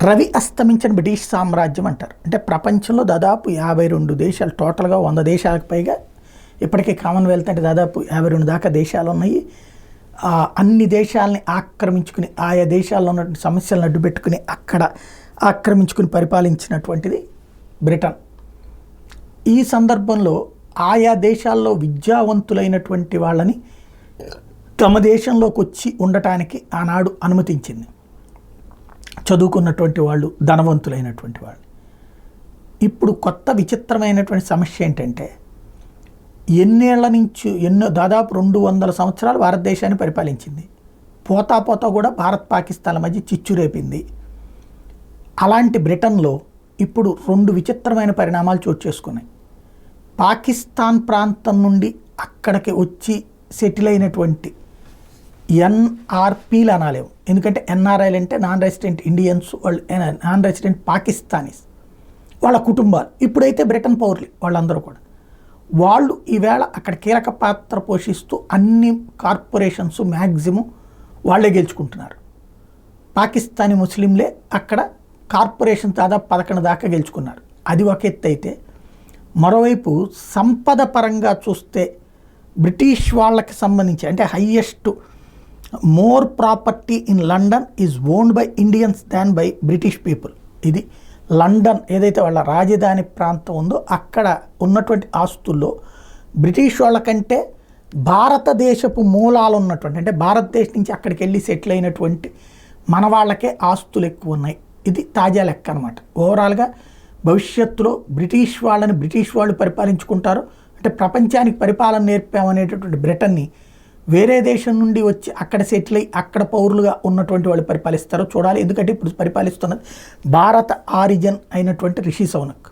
Ravi అస్తమించిన British సామ్రాజ్యం అంటారు. అంటే ప్రపంచంలో దాదాపు 52 దేశాలు, టోటల్గా 100 దేశాలకు పైగా ఇప్పటికీ కామన్వెల్త్ అంటే దాదాపు 52 దాకా దేశాలు ఉన్నాయి. అన్ని దేశాలని ఆక్రమించుకుని ఆయా దేశాల్లో ఉన్నటువంటి సమస్యలను అడ్డుపెట్టుకుని అక్కడ ఆక్రమించుకుని పరిపాలించినటువంటిది బ్రిటన్. ఈ సందర్భంలో ఆయా దేశాల్లో విద్యావంతులైనటువంటి వాళ్ళని తమ దేశంలోకి వచ్చి ఉండటానికి ఆనాడు అనుమతించింది, చదువుకున్నటువంటి వాళ్ళు, ధనవంతులైనటువంటి వాళ్ళు. ఇప్పుడు కొత్త విచిత్రమైనటువంటి సమస్య ఏంటంటే ఎన్నేళ్ల నుంచి దాదాపు 200 సంవత్సరాలు భారతదేశాన్ని పరిపాలించింది. పోతా పోతా కూడా భారత్ పాకిస్తాన్ల మధ్య చిచ్చు రేపింది. అలాంటి బ్రిటన్లో ఇప్పుడు 2 విచిత్రమైన పరిణామాలు చోటు చేసుకున్నాయి. పాకిస్తాన్ ప్రాంతం నుండి అక్కడికి వచ్చి సెటిల్ అయినటువంటి ఎన్ఆర్పీలు అనాలేము, ఎందుకంటే ఎన్ఆర్ఐలు అంటే నాన్ రెసిడెంట్ ఇండియన్స్, వాళ్ళు నాన్ రెసిడెంట్ పాకిస్తానీస్, వాళ్ళ కుటుంబాలు ఇప్పుడైతే బ్రిటన్ పౌరులు వాళ్ళందరూ కూడా. వాళ్ళు ఈవేళ అక్కడ కీలక పాత్ర పోషిస్తూ అన్ని కార్పొరేషన్స్ మ్యాక్సిమం వాళ్ళే గెలుచుకుంటున్నారు. పాకిస్తానీ ముస్లింలే అక్కడ కార్పొరేషన్ దాదాపు 11 దాకా గెలుచుకున్నారు. అది ఒక ఎత్తు అయితే, మరోవైపు సంపద పరంగా చూస్తే బ్రిటిష్ వాళ్ళకి సంబంధించి అంటే highest more property in London is owned by Indians than by British people. ఇది లండన్ ఏదైతే వాళ్ళ రాజధాని ప్రాంతం ఉందో అక్కడ ఉన్నటువంటి ఆస్తుల్లో బ్రిటిష్ వాళ్ళకంటే భారతదేశపు మూలాలు ఉన్నటువంటి, అంటే భారతదేశం నుంచి అక్కడికి వెళ్ళి సెటిల్ అయినటువంటి మన వాళ్ళకే ఆస్తులు ఎక్కువ ఉన్నాయి. ఇది తాజా లెక్క అనమాట. ఓవరాల్గా భవిష్యత్తులో బ్రిటిష్ వాళ్ళని బ్రిటిష్ వాళ్ళు పరిపాలించుకుంటారు. అంటే ప్రపంచానికి పరిపాలన నేర్పామనేటటువంటి బ్రిటన్ని వేరే దేశం నుండి వచ్చి అక్కడ సెటిల్ అయ్యి అక్కడ పౌరులుగా ఉన్నటువంటి వాళ్ళు పరిపాలిస్తారో చూడాలి. ఎందుకంటే ఇప్పుడు పరిపాలిస్తున్నది భారత ఆరిజిన్ అయినటువంటి రిషి సౌనక్.